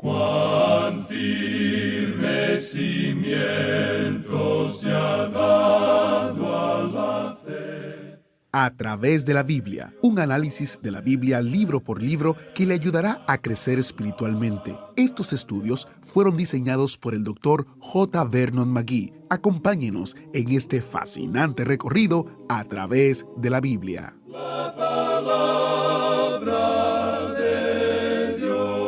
Cuán firme cimiento se ha dado a la fe. A través de la Biblia, un análisis de la Biblia libro por libro que le ayudará a crecer espiritualmente. Estos estudios fueron diseñados por el Dr. J. Vernon McGee. Acompáñenos en este fascinante recorrido a través de la Biblia. La palabra de Dios.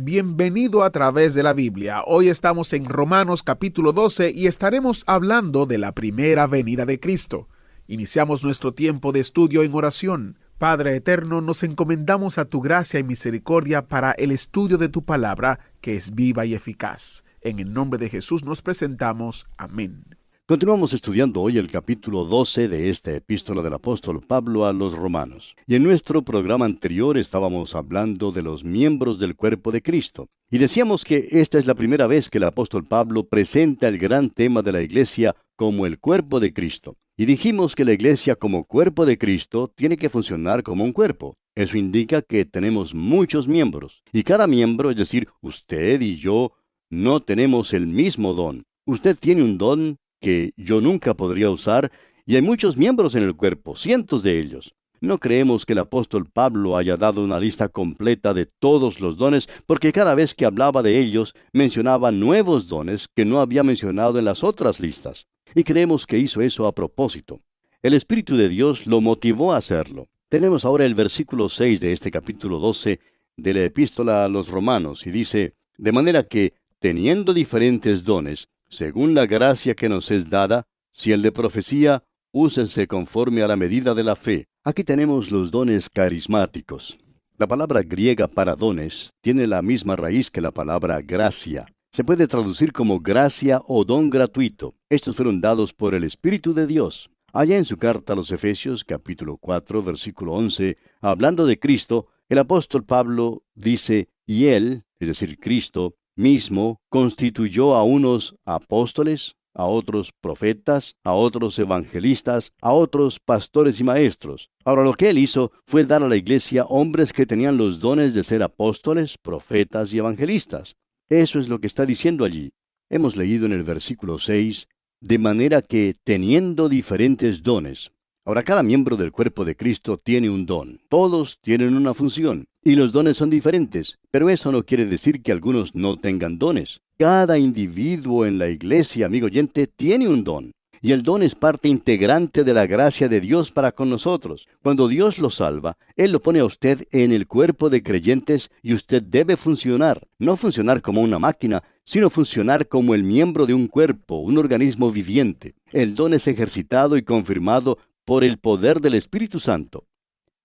Bienvenido a través de la Biblia. Hoy estamos en Romanos capítulo 12 y estaremos hablando de la primera venida de Cristo. Iniciamos nuestro tiempo de estudio en oración. Padre eterno, nos encomendamos a tu gracia y misericordia para el estudio de tu palabra, que es viva y eficaz. En el nombre de Jesús nos presentamos. Amén. Continuamos estudiando hoy el capítulo 12 de esta epístola del apóstol Pablo a los romanos. Y en nuestro programa anterior estábamos hablando de los miembros del cuerpo de Cristo. Y decíamos que esta es la primera vez que el apóstol Pablo presenta el gran tema de la iglesia como el cuerpo de Cristo. Y dijimos que la iglesia como cuerpo de Cristo tiene que funcionar como un cuerpo. Eso indica que tenemos muchos miembros. Y cada miembro, es decir, usted y yo, no tenemos el mismo don. Usted tiene un don que yo nunca podría usar, y hay muchos miembros en el cuerpo, cientos de ellos. No creemos que el apóstol Pablo haya dado una lista completa de todos los dones, porque cada vez que hablaba de ellos, mencionaba nuevos dones que no había mencionado en las otras listas. Y creemos que hizo eso a propósito. El Espíritu de Dios lo motivó a hacerlo. Tenemos ahora el versículo 6 de este capítulo 12 de la epístola a los romanos, y dice, de manera que, teniendo diferentes dones, según la gracia que nos es dada, si el de profecía, úsense conforme a la medida de la fe. Aquí tenemos los dones carismáticos. La palabra griega para dones tiene la misma raíz que la palabra gracia. Se puede traducir como gracia o don gratuito. Estos fueron dados por el Espíritu de Dios. Allá en su carta a los Efesios, capítulo 4, versículo 11, hablando de Cristo, el apóstol Pablo dice, y Él, es decir, Cristo, mismo constituyó a unos apóstoles, a otros profetas, a otros evangelistas, a otros pastores y maestros. Ahora lo que él hizo fue dar a la iglesia hombres que tenían los dones de ser apóstoles, profetas y evangelistas. Eso es lo que está diciendo allí. Hemos leído en el versículo 6, de manera que teniendo diferentes dones. Ahora, cada miembro del cuerpo de Cristo tiene un don. Todos tienen una función. Y los dones son diferentes. Pero eso no quiere decir que algunos no tengan dones. Cada individuo en la iglesia, amigo oyente, tiene un don. Y el don es parte integrante de la gracia de Dios para con nosotros. Cuando Dios lo salva, Él lo pone a usted en el cuerpo de creyentes y usted debe funcionar. No funcionar como una máquina, sino funcionar como el miembro de un cuerpo, un organismo viviente. El don es ejercitado y confirmado por el poder del Espíritu Santo.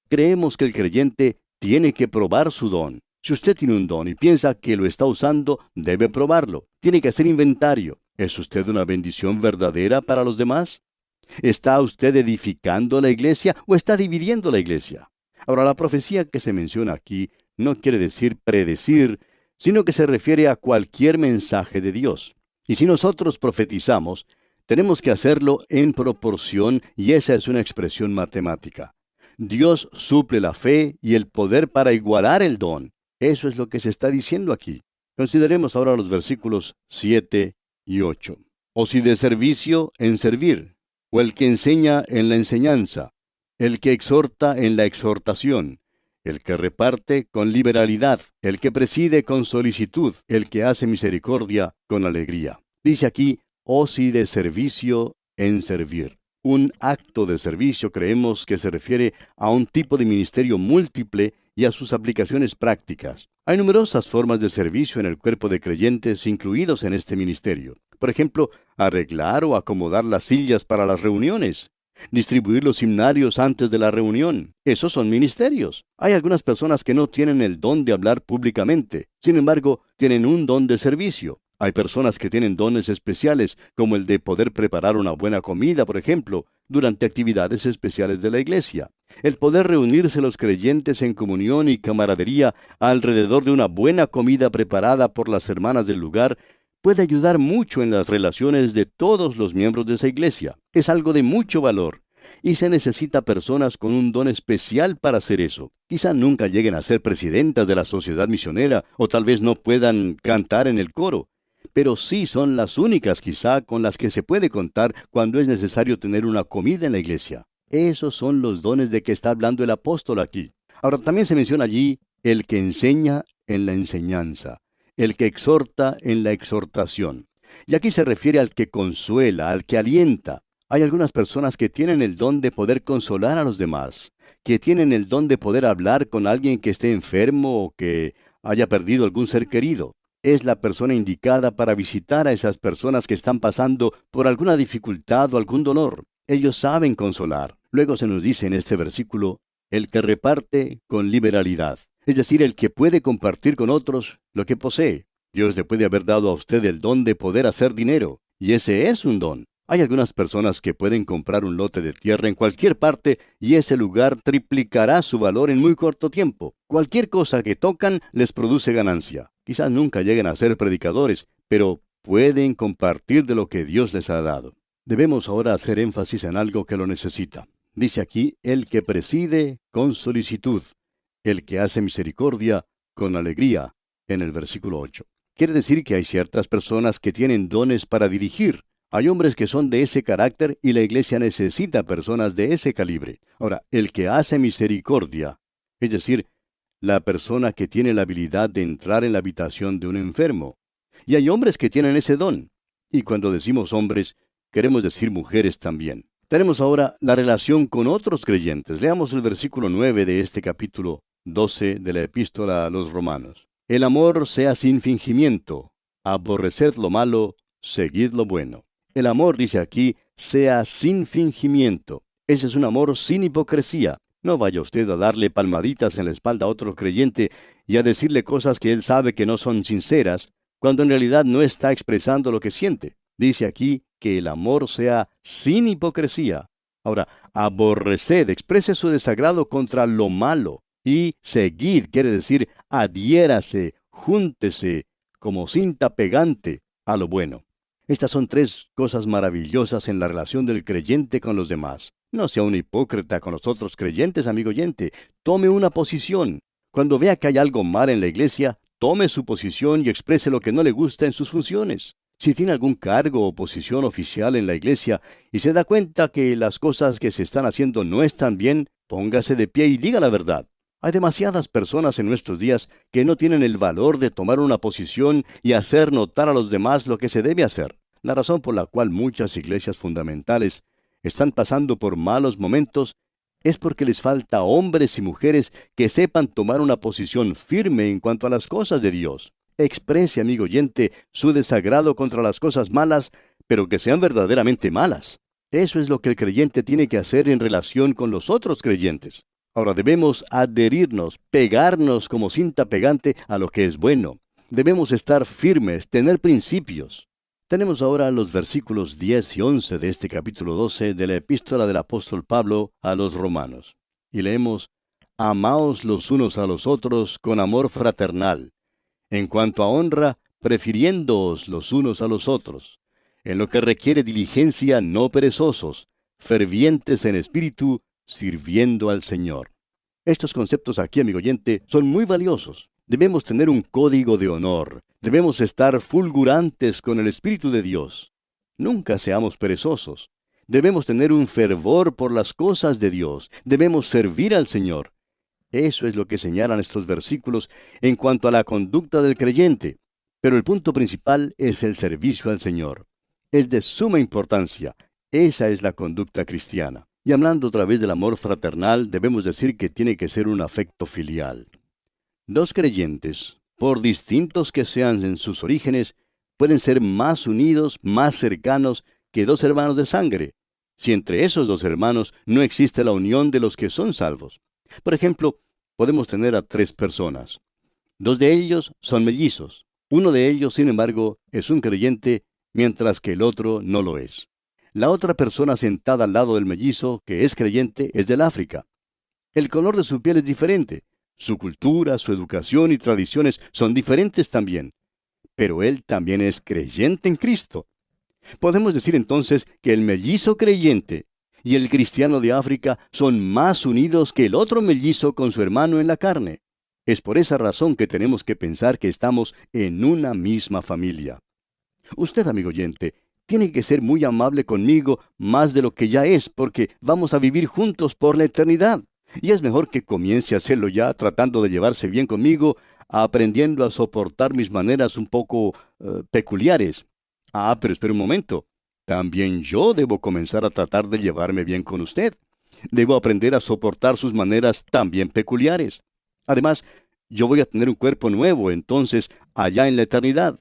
Creemos que el creyente tiene que probar su don. Si usted tiene un don y piensa que lo está usando, debe probarlo. Tiene que hacer inventario. ¿Es usted una bendición verdadera para los demás? ¿Está usted edificando la iglesia o está dividiendo la iglesia? Ahora, la profecía que se menciona aquí no quiere decir predecir, sino que se refiere a cualquier mensaje de Dios. Y si nosotros profetizamos, tenemos que hacerlo en proporción, y esa es una expresión matemática. Dios suple la fe y el poder para igualar el don. Eso es lo que se está diciendo aquí. Consideremos ahora los versículos 7 y 8. O si de servicio, en servir, o el que enseña en la enseñanza, el que exhorta en la exhortación, el que reparte con liberalidad, el que preside con solicitud, el que hace misericordia con alegría. Dice aquí, o si de servicio, en servir. Un acto de servicio creemos que se refiere a un tipo de ministerio múltiple y a sus aplicaciones prácticas. Hay numerosas formas de servicio en el cuerpo de creyentes incluidos en este ministerio. Por ejemplo, arreglar o acomodar las sillas para las reuniones, distribuir los himnarios antes de la reunión. Esos son ministerios. Hay algunas personas que no tienen el don de hablar públicamente. Sin embargo, tienen un don de servicio. Hay personas que tienen dones especiales, como el de poder preparar una buena comida, por ejemplo, durante actividades especiales de la iglesia. El poder reunirse los creyentes en comunión y camaradería alrededor de una buena comida preparada por las hermanas del lugar puede ayudar mucho en las relaciones de todos los miembros de esa iglesia. Es algo de mucho valor. Y se necesita personas con un don especial para hacer eso. Quizá nunca lleguen a ser presidentas de la sociedad misionera, o tal vez no puedan cantar en el coro. Pero sí son las únicas quizá con las que se puede contar cuando es necesario tener una comida en la iglesia. Esos son los dones de que está hablando el apóstol aquí. Ahora también se menciona allí el que enseña en la enseñanza, el que exhorta en la exhortación. Y aquí se refiere al que consuela, al que alienta. Hay algunas personas que tienen el don de poder consolar a los demás, que tienen el don de poder hablar con alguien que esté enfermo o que haya perdido algún ser querido. Es la persona indicada para visitar a esas personas que están pasando por alguna dificultad o algún dolor. Ellos saben consolar. Luego se nos dice en este versículo, el que reparte con liberalidad. Es decir, el que puede compartir con otros lo que posee. Dios le puede haber dado a usted el don de poder hacer dinero, y ese es un don. Hay algunas personas que pueden comprar un lote de tierra en cualquier parte y ese lugar triplicará su valor en muy corto tiempo. Cualquier cosa que tocan les produce ganancia. Quizás nunca lleguen a ser predicadores, pero pueden compartir de lo que Dios les ha dado. Debemos ahora hacer énfasis en algo que lo necesita. Dice aquí, el que preside con solicitud, el que hace misericordia con alegría, en el versículo 8. Quiere decir que hay ciertas personas que tienen dones para dirigir. Hay hombres que son de ese carácter y la iglesia necesita personas de ese calibre. Ahora, el que hace misericordia, es decir, la persona que tiene la habilidad de entrar en la habitación de un enfermo. Y hay hombres que tienen ese don. Y cuando decimos hombres, queremos decir mujeres también. Tenemos ahora la relación con otros creyentes. Leamos el versículo 9 de este capítulo 12 de la epístola a los Romanos. El amor sea sin fingimiento. Aborreced lo malo, seguid lo bueno. El amor, dice aquí, sea sin fingimiento. Ese es un amor sin hipocresía. No vaya usted a darle palmaditas en la espalda a otro creyente y a decirle cosas que él sabe que no son sinceras, cuando en realidad no está expresando lo que siente. Dice aquí que el amor sea sin hipocresía. Ahora, aborreced, exprese su desagrado contra lo malo. Y seguid, quiere decir, adhiérase, júntese, como cinta pegante a lo bueno. Estas son tres cosas maravillosas en la relación del creyente con los demás. No sea un hipócrita con los otros creyentes, amigo oyente. Tome una posición. Cuando vea que hay algo mal en la iglesia, tome su posición y exprese lo que no le gusta en sus funciones. Si tiene algún cargo o posición oficial en la iglesia y se da cuenta que las cosas que se están haciendo no están bien, póngase de pie y diga la verdad. Hay demasiadas personas en nuestros días que no tienen el valor de tomar una posición y hacer notar a los demás lo que se debe hacer. La razón por la cual muchas iglesias fundamentales están pasando por malos momentos es porque les falta hombres y mujeres que sepan tomar una posición firme en cuanto a las cosas de Dios. Exprese, amigo oyente, su desagrado contra las cosas malas, pero que sean verdaderamente malas. Eso es lo que el creyente tiene que hacer en relación con los otros creyentes. Ahora debemos adherirnos, pegarnos como cinta pegante a lo que es bueno. Debemos estar firmes, tener principios. Tenemos ahora los versículos 10 y 11 de este capítulo 12 de la epístola del apóstol Pablo a los Romanos. Y leemos, amaos los unos a los otros con amor fraternal. En cuanto a honra, prefiriéndoos los unos a los otros. En lo que requiere diligencia, no perezosos, fervientes en espíritu, sirviendo al Señor. Estos conceptos aquí, amigo oyente, son muy valiosos. Debemos tener un código de honor. Debemos estar fulgurantes con el Espíritu de Dios. Nunca seamos perezosos. Debemos tener un fervor por las cosas de Dios. Debemos servir al Señor. Eso es lo que señalan estos versículos en cuanto a la conducta del creyente. Pero el punto principal es el servicio al Señor. Es de suma importancia. Esa es la conducta cristiana. Y hablando otra vez del amor fraternal, debemos decir que tiene que ser un afecto filial. Dos creyentes, por distintos que sean en sus orígenes, pueden ser más unidos, más cercanos que dos hermanos de sangre, si entre esos dos hermanos no existe la unión de los que son salvos. Por ejemplo, podemos tener a tres personas. Dos de ellos son mellizos. Uno de ellos, sin embargo, es un creyente, mientras que el otro no lo es. La otra persona sentada al lado del mellizo, que es creyente, es del África. El color de su piel es diferente. Su cultura, su educación y tradiciones son diferentes también. Pero él también es creyente en Cristo. Podemos decir entonces que el mellizo creyente y el cristiano de África son más unidos que el otro mellizo con su hermano en la carne. Es por esa razón que tenemos que pensar que estamos en una misma familia. Usted, amigo oyente, tiene que ser muy amable conmigo más de lo que ya es, porque vamos a vivir juntos por la eternidad. Y es mejor que comience a hacerlo ya, tratando de llevarse bien conmigo, aprendiendo a soportar mis maneras un poco peculiares. Pero espere un momento. También yo debo comenzar a tratar de llevarme bien con usted. Debo aprender a soportar sus maneras también peculiares. Además, yo voy a tener un cuerpo nuevo, entonces, allá en la eternidad.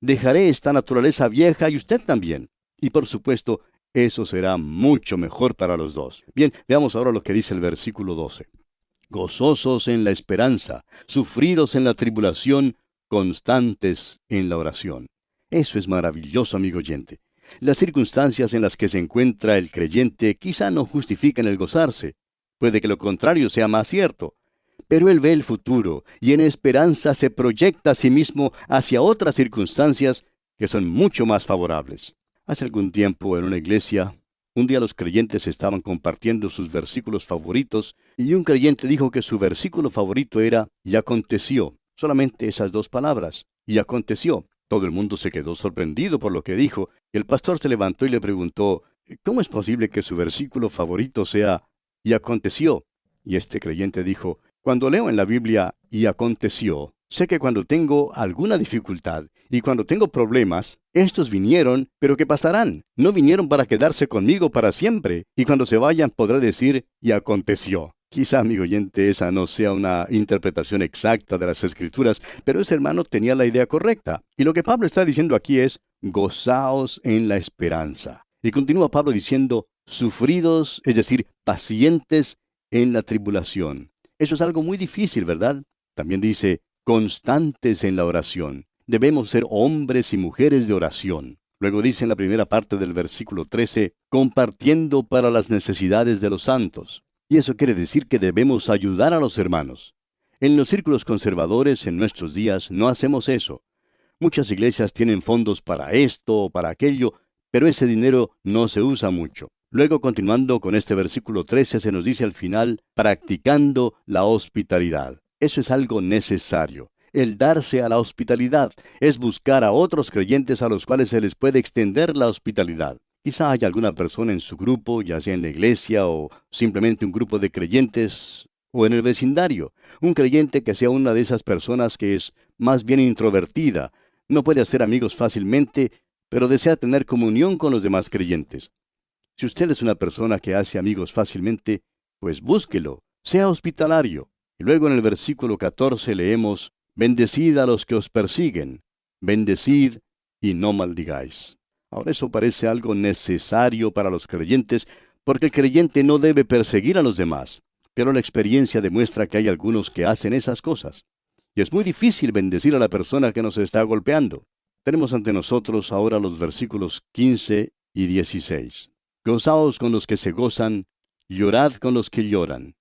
Dejaré esta naturaleza vieja y usted también. Y por supuesto, eso será mucho mejor para los dos. Bien, veamos ahora lo que dice el versículo 12. Gozosos en la esperanza, sufridos en la tribulación, constantes en la oración. Eso es maravilloso, amigo oyente. Las circunstancias en las que se encuentra el creyente quizá no justifican el gozarse. Puede que lo contrario sea más cierto. Pero él ve el futuro y en esperanza se proyecta a sí mismo hacia otras circunstancias que son mucho más favorables. Hace algún tiempo en una iglesia, un día los creyentes estaban compartiendo sus versículos favoritos y un creyente dijo que su versículo favorito era «y aconteció». Solamente esas dos palabras, «y aconteció». Todo el mundo se quedó sorprendido por lo que dijo y el pastor se levantó y le preguntó «¿Cómo es posible que su versículo favorito sea «y aconteció»?» Y este creyente dijo «Cuando leo en la Biblia «y aconteció», sé que cuando tengo alguna dificultad y cuando tengo problemas, estos vinieron, pero que pasarán. No vinieron para quedarse conmigo para siempre, y cuando se vayan podré decir «y aconteció». Quizá, amigo oyente, esa no sea una interpretación exacta de las Escrituras, pero ese hermano tenía la idea correcta. Y lo que Pablo está diciendo aquí es «gozaos en la esperanza». Y continúa Pablo diciendo «sufridos», es decir, pacientes en la tribulación. Eso es algo muy difícil, ¿verdad? También dice constantes en la oración. Debemos ser hombres y mujeres de oración. Luego dice en la primera parte del versículo 13, compartiendo para las necesidades de los santos. Y eso quiere decir que debemos ayudar a los hermanos. En los círculos conservadores en nuestros días no hacemos eso. Muchas iglesias tienen fondos para esto o para aquello, pero ese dinero no se usa mucho. Luego, continuando con este versículo 13, se nos dice al final, practicando la hospitalidad. Eso es algo necesario. El darse a la hospitalidad es buscar a otros creyentes a los cuales se les puede extender la hospitalidad. Quizá haya alguna persona en su grupo, ya sea en la iglesia o simplemente un grupo de creyentes o en el vecindario. Un creyente que sea una de esas personas que es más bien introvertida, no puede hacer amigos fácilmente, pero desea tener comunión con los demás creyentes. Si usted es una persona que hace amigos fácilmente, pues búsquelo, sea hospitalario. Y luego en el versículo 14 leemos, bendecid a los que os persiguen, bendecid y no maldigáis. Ahora eso parece algo necesario para los creyentes, porque el creyente no debe perseguir a los demás. Pero la experiencia demuestra que hay algunos que hacen esas cosas. Y es muy difícil bendecir a la persona que nos está golpeando. Tenemos ante nosotros ahora los versículos 15 y 16. Gozaos con los que se gozan, llorad con los que lloran.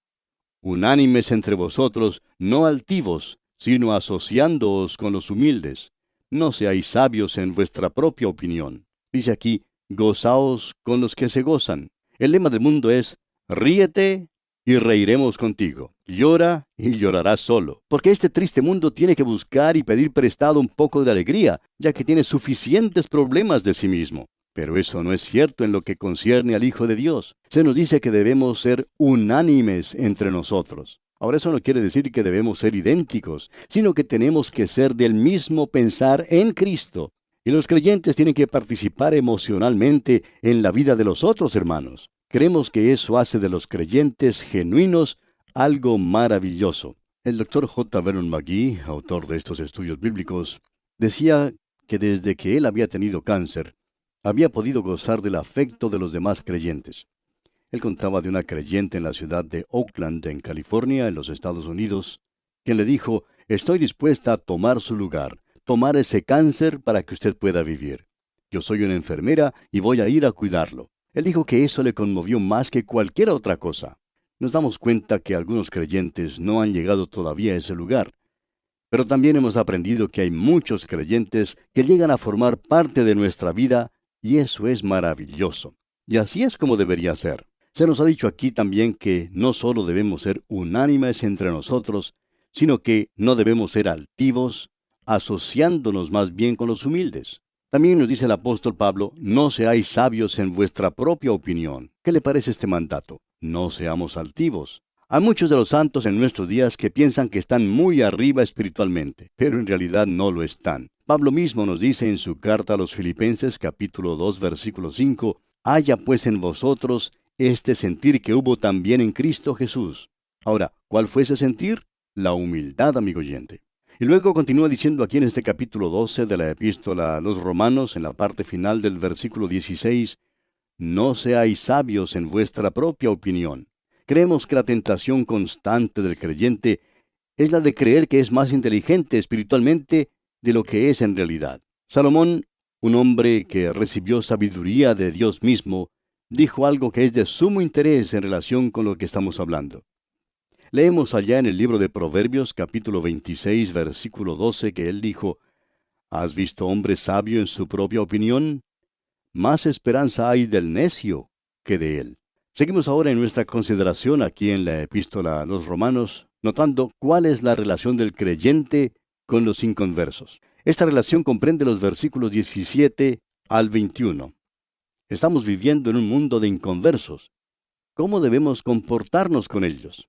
Unánimes entre vosotros, no altivos, sino asociándoos con los humildes. No seáis sabios en vuestra propia opinión. Dice aquí, gozaos con los que se gozan. El lema del mundo es, ríete y reiremos contigo. Llora y llorarás solo. Porque este triste mundo tiene que buscar y pedir prestado un poco de alegría, ya que tiene suficientes problemas de sí mismo. Pero eso no es cierto en lo que concierne al Hijo de Dios. Se nos dice que debemos ser unánimes entre nosotros. Ahora eso no quiere decir que debemos ser idénticos, sino que tenemos que ser del mismo pensar en Cristo. Y los creyentes tienen que participar emocionalmente en la vida de los otros hermanos. Creemos que eso hace de los creyentes genuinos algo maravilloso. El Dr. J. Vernon McGee, autor de estos estudios bíblicos, decía que desde que él había tenido cáncer, había podido gozar del afecto de los demás creyentes. Él contaba de una creyente en la ciudad de Oakland, en California, en los Estados Unidos, quien le dijo, estoy dispuesta a tomar su lugar, tomar ese cáncer para que usted pueda vivir. Yo soy una enfermera y voy a ir a cuidarlo. Él dijo que eso le conmovió más que cualquier otra cosa. Nos damos cuenta que algunos creyentes no han llegado todavía a ese lugar. Pero también hemos aprendido que hay muchos creyentes que llegan a formar parte de nuestra vida y eso es maravilloso. Y así es como debería ser. Se nos ha dicho aquí también que no solo debemos ser unánimes entre nosotros, sino que no debemos ser altivos, asociándonos más bien con los humildes. También nos dice el apóstol Pablo, no seáis sabios en vuestra propia opinión. ¿Qué le parece este mandato? No seamos altivos. Hay muchos de los santos en nuestros días que piensan que están muy arriba espiritualmente, pero en realidad no lo están. Pablo mismo nos dice en su carta a los Filipenses capítulo 2 versículo 5, haya pues en vosotros este sentir que hubo también en Cristo Jesús. Ahora, ¿cuál fue ese sentir? La humildad, amigo oyente. Y luego continúa diciendo aquí en este capítulo 12 de la epístola a los Romanos, en la parte final del versículo 16, no seáis sabios en vuestra propia opinión. Creemos que la tentación constante del creyente es la de creer que es más inteligente espiritualmente de lo que es en realidad. Salomón, un hombre que recibió sabiduría de Dios mismo, dijo algo que es de sumo interés en relación con lo que estamos hablando. Leemos allá en el libro de Proverbios capítulo 26 versículo 12 que él dijo, ¿has visto hombre sabio en su propia opinión? Más esperanza hay del necio que de él. Seguimos ahora en nuestra consideración aquí en la epístola a los Romanos, notando cuál es la relación del creyente con los inconversos. Esta relación comprende los versículos 17 al 21. Estamos viviendo en un mundo de inconversos. ¿Cómo debemos comportarnos con ellos?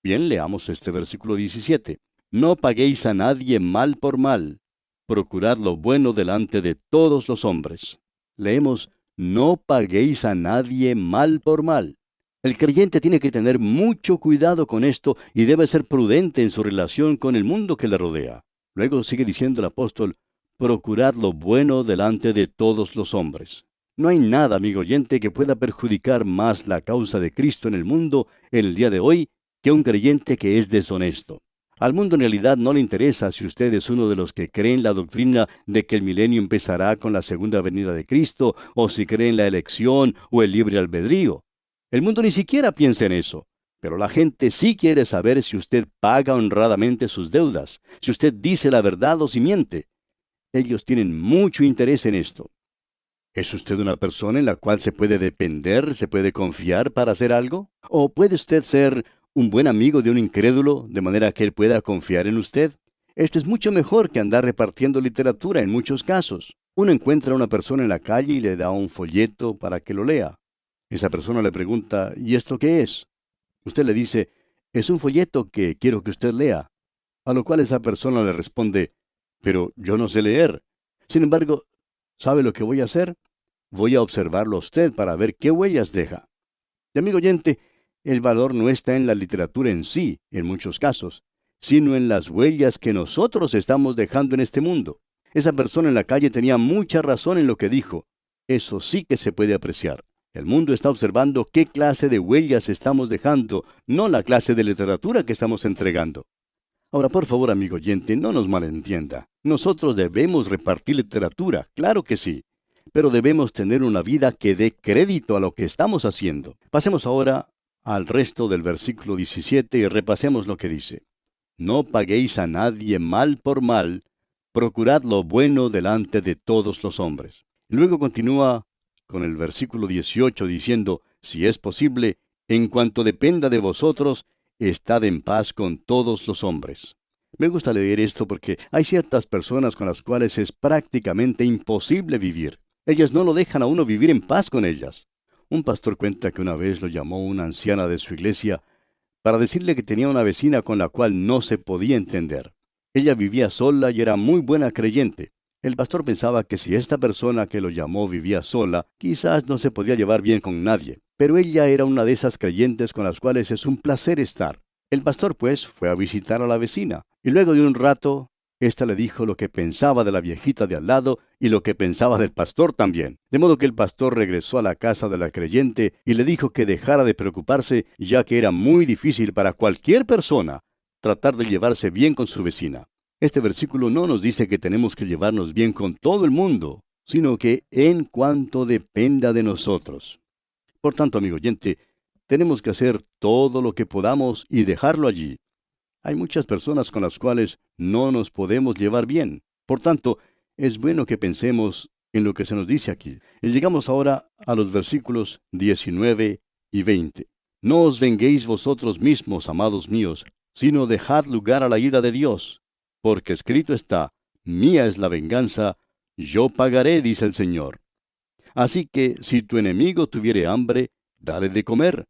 Bien, leamos este versículo 17. No paguéis a nadie mal por mal. Procurad lo bueno delante de todos los hombres. Leemos, no paguéis a nadie mal por mal. El creyente tiene que tener mucho cuidado con esto y debe ser prudente en su relación con el mundo que le rodea. Luego sigue diciendo el apóstol, procurad lo bueno delante de todos los hombres. No hay nada, amigo oyente, que pueda perjudicar más la causa de Cristo en el mundo en el día de hoy que un creyente que es deshonesto. Al mundo en realidad no le interesa si usted es uno de los que creen la doctrina de que el milenio empezará con la segunda venida de Cristo, o si cree en la elección o el libre albedrío. El mundo ni siquiera piensa en eso. Pero la gente sí quiere saber si usted paga honradamente sus deudas, si usted dice la verdad o si miente. Ellos tienen mucho interés en esto. ¿Es usted una persona en la cual se puede depender, se puede confiar para hacer algo? ¿O puede usted ser un buen amigo de un incrédulo, de manera que él pueda confiar en usted? Esto es mucho mejor que andar repartiendo literatura en muchos casos. Uno encuentra a una persona en la calle y le da un folleto para que lo lea. Esa persona le pregunta, ¿y esto qué es? Usted le dice, es un folleto que quiero que usted lea. A lo cual esa persona le responde, pero yo no sé leer. Sin embargo, ¿sabe lo que voy a hacer? Voy a observarlo a usted para ver qué huellas deja. Y amigo oyente, el valor no está en la literatura en sí, en muchos casos, sino en las huellas que nosotros estamos dejando en este mundo. Esa persona en la calle tenía mucha razón en lo que dijo. Eso sí que se puede apreciar. El mundo está observando qué clase de huellas estamos dejando, no la clase de literatura que estamos entregando. Ahora, por favor, amigo oyente, no nos malentienda. Nosotros debemos repartir literatura, claro que sí, pero debemos tener una vida que dé crédito a lo que estamos haciendo. Pasemos ahora al resto del versículo 17 y repasemos lo que dice. No paguéis a nadie mal por mal, procurad lo bueno delante de todos los hombres. Luego continúa con el versículo 18 diciendo, si es posible, en cuanto dependa de vosotros, estad en paz con todos los hombres. Me gusta leer esto porque hay ciertas personas con las cuales es prácticamente imposible vivir. Ellas no lo dejan a uno vivir en paz con ellas. Un pastor cuenta que una vez lo llamó una anciana de su iglesia para decirle que tenía una vecina con la cual no se podía entender. Ella vivía sola y era muy buena creyente. El pastor pensaba que si esta persona que lo llamó vivía sola, quizás no se podía llevar bien con nadie. Pero ella era una de esas creyentes con las cuales es un placer estar. El pastor, pues, fue a visitar a la vecina, y luego de un rato, ésta le dijo lo que pensaba de la viejita de al lado y lo que pensaba del pastor también. De modo que el pastor regresó a la casa de la creyente y le dijo que dejara de preocuparse, ya que era muy difícil para cualquier persona tratar de llevarse bien con su vecina. Este versículo no nos dice que tenemos que llevarnos bien con todo el mundo, sino que en cuanto dependa de nosotros. Por tanto, amigo oyente, tenemos que hacer todo lo que podamos y dejarlo allí. Hay muchas personas con las cuales no nos podemos llevar bien. Por tanto, es bueno que pensemos en lo que se nos dice aquí. Y llegamos ahora a los versículos 19 y 20. No os venguéis vosotros mismos, amados míos, sino dejad lugar a la ira de Dios, porque escrito está, mía es la venganza, yo pagaré, dice el Señor. Así que, si tu enemigo tuviere hambre, dale de comer.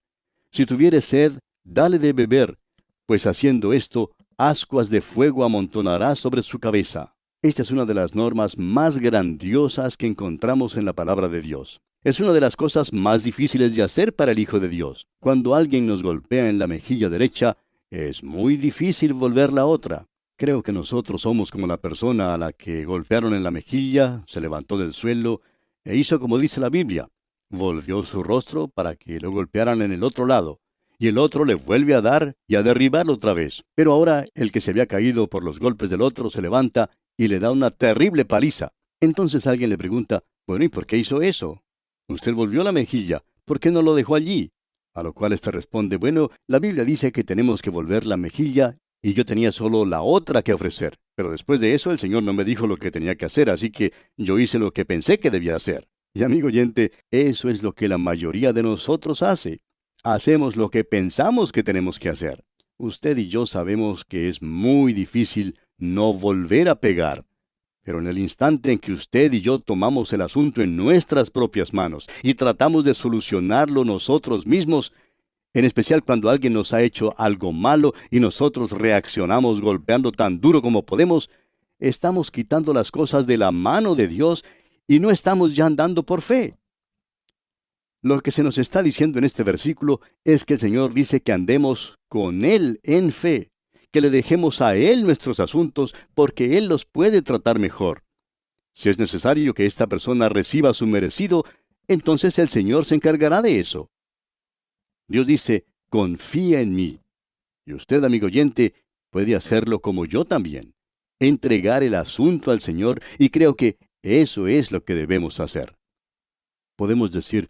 Si tuviere sed, dale de beber, pues haciendo esto, ascuas de fuego amontonará sobre su cabeza. Esta es una de las normas más grandiosas que encontramos en la palabra de Dios. Es una de las cosas más difíciles de hacer para el Hijo de Dios. Cuando alguien nos golpea en la mejilla derecha, es muy difícil volver la otra. Creo que nosotros somos como la persona a la que golpearon en la mejilla, se levantó del suelo e hizo como dice la Biblia. Volvió su rostro para que lo golpearan en el otro lado, y el otro le vuelve a dar y a derribarlo otra vez. Pero ahora el que se había caído por los golpes del otro se levanta y le da una terrible paliza. Entonces alguien le pregunta, bueno, ¿y por qué hizo eso? Usted volvió la mejilla, ¿por qué no lo dejó allí? A lo cual éste responde, bueno, la Biblia dice que tenemos que volver la mejilla y yo tenía solo la otra que ofrecer. Pero después de eso el Señor no me dijo lo que tenía que hacer, así que yo hice lo que pensé que debía hacer. Y amigo oyente, eso es lo que la mayoría de nosotros hace. Hacemos lo que pensamos que tenemos que hacer. Usted y yo sabemos que es muy difícil no volver a pegar. Pero en el instante en que usted y yo tomamos el asunto en nuestras propias manos y tratamos de solucionarlo nosotros mismos, en especial cuando alguien nos ha hecho algo malo y nosotros reaccionamos golpeando tan duro como podemos, estamos quitando las cosas de la mano de Dios y no estamos ya andando por fe. Lo que se nos está diciendo en este versículo es que el Señor dice que andemos con Él en fe, que le dejemos a Él nuestros asuntos porque Él los puede tratar mejor. Si es necesario que esta persona reciba su merecido, entonces el Señor se encargará de eso. Dios dice, confía en mí. Y usted, amigo oyente, puede hacerlo como yo también. Entregar el asunto al Señor, y creo que eso es lo que debemos hacer. Podemos decir,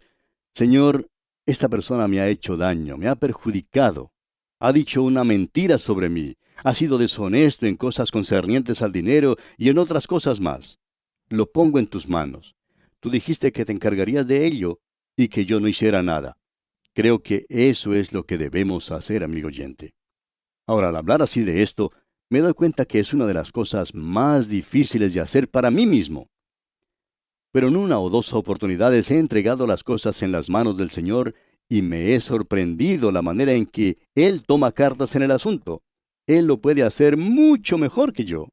Señor, esta persona me ha hecho daño, me ha perjudicado, ha dicho una mentira sobre mí, ha sido deshonesto en cosas concernientes al dinero y en otras cosas más. Lo pongo en tus manos. Tú dijiste que te encargarías de ello y que yo no hiciera nada. Creo que eso es lo que debemos hacer, amigo oyente. Ahora, al hablar así de esto, me doy cuenta que es una de las cosas más difíciles de hacer para mí mismo. Pero en una o dos oportunidades he entregado las cosas en las manos del Señor y me he sorprendido la manera en que Él toma cartas en el asunto. Él lo puede hacer mucho mejor que yo.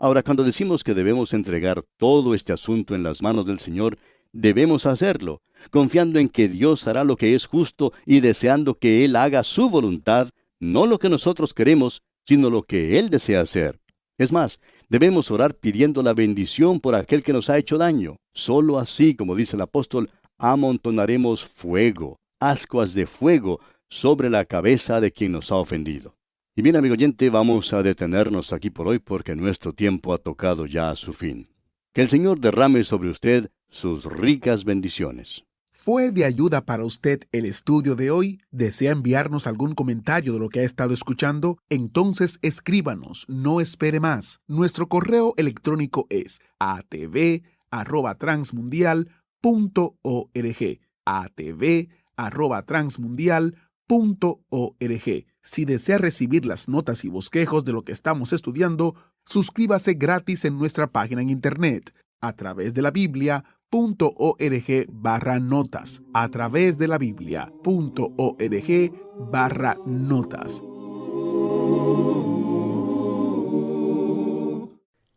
Ahora, cuando decimos que debemos entregar todo este asunto en las manos del Señor, debemos hacerlo, confiando en que Dios hará lo que es justo y deseando que Él haga su voluntad, no lo que nosotros queremos, sino lo que Él desea hacer. Es más, debemos orar pidiendo la bendición por aquel que nos ha hecho daño. Solo así, como dice el apóstol, amontonaremos fuego, ascuas de fuego, sobre la cabeza de quien nos ha ofendido. Y bien, amigo oyente, vamos a detenernos aquí por hoy porque nuestro tiempo ha tocado ya a su fin. Que el Señor derrame sobre usted sus ricas bendiciones. ¿Fue de ayuda para usted el estudio de hoy? ¿Desea enviarnos algún comentario de lo que ha estado escuchando? Entonces escríbanos, no espere más. Nuestro correo electrónico es atv@transmundial.org. atv@transmundial.org. Si desea recibir las notas y bosquejos de lo que estamos estudiando, suscríbase gratis en nuestra página en internet a través de la Biblia.org/notas. A través de la Biblia.org/notas.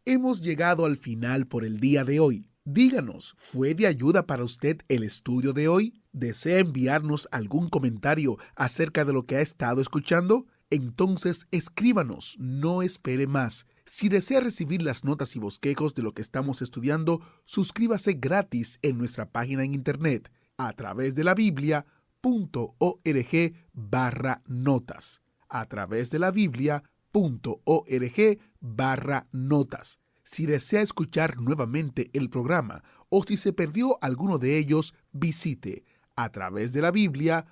Hemos llegado al final por el día de hoy. Díganos, ¿fue de ayuda para usted el estudio de hoy? ¿Desea enviarnos algún comentario acerca de lo que ha estado escuchando? Entonces escríbanos, no espere más. Si desea recibir las notas y bosquejos de lo que estamos estudiando, suscríbase gratis en nuestra página en internet a través de la Biblia.org/notas. A través de la Biblia.org/notas. Si desea escuchar nuevamente el programa o si se perdió alguno de ellos, visite a través de la Biblia.org.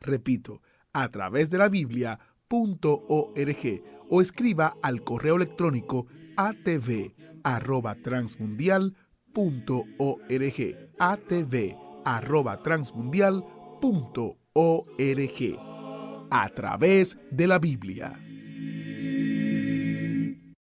Repito, a través de la Biblia.org o escriba al correo electrónico atv@transmundial.org. transmundial.org. A través de la Biblia.